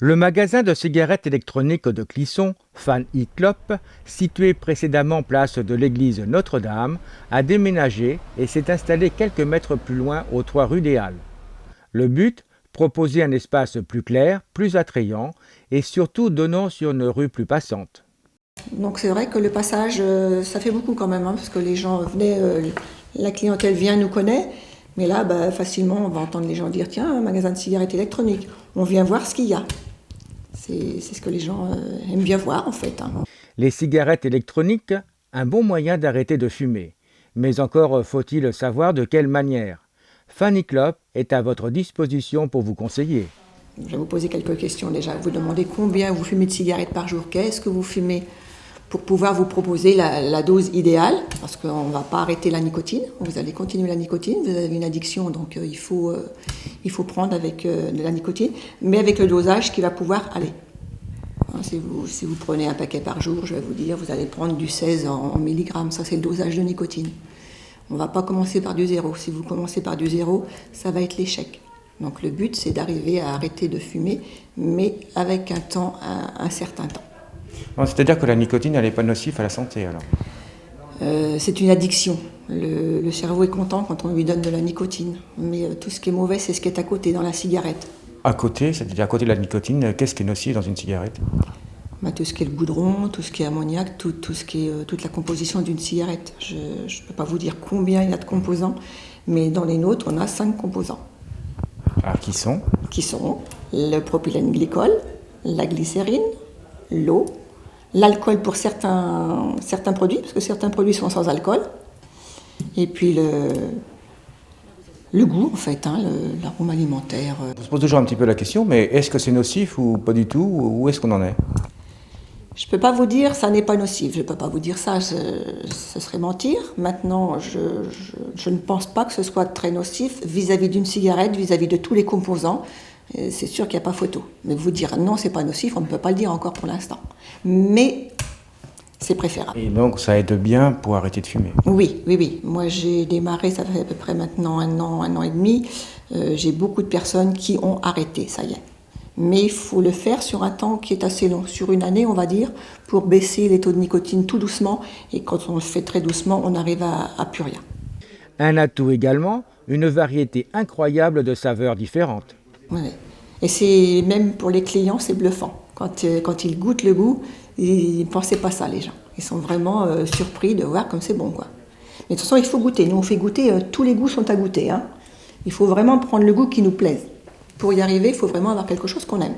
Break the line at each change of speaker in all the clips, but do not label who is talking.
Le magasin de cigarettes électroniques de Clisson, Fan E-Clop, situé précédemment place de l'église Notre-Dame, a déménagé et s'est installé quelques mètres plus loin aux 3 rue des Halles. Le but, proposer un espace plus clair, plus attrayant et surtout donnant sur une rue plus passante.
Donc c'est vrai que le passage, ça fait beaucoup quand même, hein, parce que les gens venaient, la clientèle vient, nous connaît, mais là, facilement, on va entendre les gens dire, tiens, un magasin de cigarettes électroniques, on vient voir ce qu'il y a. C'est ce que les gens aiment bien voir en fait, hein.
Les cigarettes électroniques, un bon moyen d'arrêter de fumer. Mais encore faut-il savoir de quelle manière. Fan E-Clop est à votre disposition pour vous conseiller.
Je vais vous poser quelques questions déjà. Vous demandez combien vous fumez de cigarettes par jour, qu'est-ce que vous fumez pour pouvoir vous proposer la dose idéale, parce qu'on ne va pas arrêter la nicotine, vous allez continuer la nicotine, vous avez une addiction, donc il faut prendre avec de la nicotine, mais avec le dosage qui va pouvoir aller. Hein, si vous prenez un paquet par jour, je vais vous dire, vous allez prendre du 16 en milligrammes, ça c'est le dosage de nicotine. On ne va pas commencer par du zéro. Si vous commencez par du zéro, ça va être l'échec. Donc le but, c'est d'arriver à arrêter de fumer, mais avec un certain temps.
C'est-à-dire que la nicotine, elle n'est pas nocive à la santé alors?
C'est une addiction. Le cerveau est content quand on lui donne de la nicotine. Mais tout ce qui est mauvais, c'est ce qui est à côté, dans la cigarette.
À côté, c'est-à-dire à côté de la nicotine, qu'est-ce qui est nocif dans une cigarette?
Tout ce qui est le goudron, tout ce qui est ammoniac, toute la composition d'une cigarette. Je ne peux pas vous dire combien il y a de composants, mais dans les nôtres, on a 5 composants.
Ah, qui sont?
Qui sont le propylène glycol, la glycérine, l'eau, l'alcool pour certains produits, parce que certains produits sont sans alcool, et puis le goût, en fait, hein, l'arôme alimentaire.
On se pose toujours un petit peu la question, mais est-ce que c'est nocif ou pas du tout? Où est-ce qu'on en est?
Je ne peux pas vous dire ça n'est pas nocif, je ne peux pas vous dire ça, ce serait mentir. Maintenant, je ne pense pas que ce soit très nocif vis-à-vis d'une cigarette, vis-à-vis de tous les composants. C'est sûr qu'il n'y a pas photo. Mais vous dire non, c'est pas nocif, on ne peut pas le dire encore pour l'instant. Mais c'est préférable.
Et donc ça aide bien pour arrêter de fumer?
Oui, oui, oui. Moi j'ai démarré, ça fait à peu près maintenant un an et demi. J'ai beaucoup de personnes qui ont arrêté, ça y est. Mais il faut le faire sur un temps qui est assez long, sur une année on va dire, pour baisser les taux de nicotine tout doucement. Et quand on le fait très doucement, on arrive à plus rien.
Un atout également, une variété incroyable de saveurs différentes.
Ouais. Et c'est même pour les clients, c'est bluffant. Quand ils goûtent le goût, ils ne pensaient pas ça les gens. Ils sont vraiment surpris de voir comme c'est bon, quoi. Mais de toute façon, il faut goûter. Nous on fait goûter, tous les goûts sont à goûter, hein. Il faut vraiment prendre le goût qui nous plaise. Pour y arriver, il faut vraiment avoir quelque chose qu'on aime.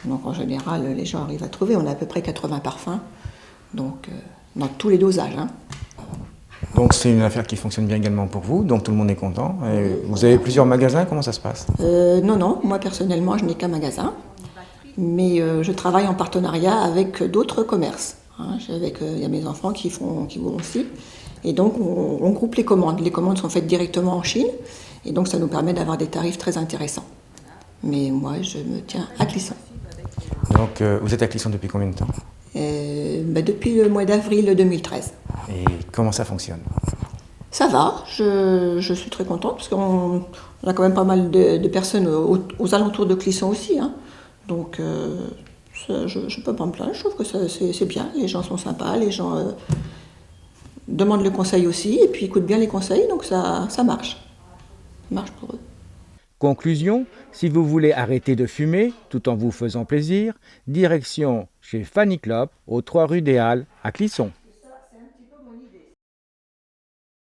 Donc en général, les gens arrivent à trouver. On a à peu près 80 parfums, donc dans tous les dosages, hein.
Donc c'est une affaire qui fonctionne bien également pour vous, donc tout le monde est content. Et vous avez plusieurs magasins, comment ça se passe?
Non, moi personnellement, je n'ai qu'un magasin, mais je travaille en partenariat avec d'autres commerces, hein. Il y a mes enfants qui vont aussi, et donc on groupe les commandes. Les commandes sont faites directement en Chine, et donc ça nous permet d'avoir des tarifs très intéressants. Mais moi, je me tiens à Clisson.
Donc vous êtes à Clisson depuis combien de temps?
Depuis le mois d'avril 2013.
Et comment ça fonctionne?
Ça va, je suis très contente parce qu'on a quand même pas mal de personnes aux alentours de Clisson aussi, hein. Donc je ne peux pas me plaindre, je trouve que c'est bien, les gens sont sympas, les gens demandent le conseil aussi et puis écoutent bien les conseils, donc ça marche. Ça marche pour eux.
Conclusion, si vous voulez arrêter de fumer tout en vous faisant plaisir, direction chez Fan E-Clop aux 3 rue des Halles à Clisson.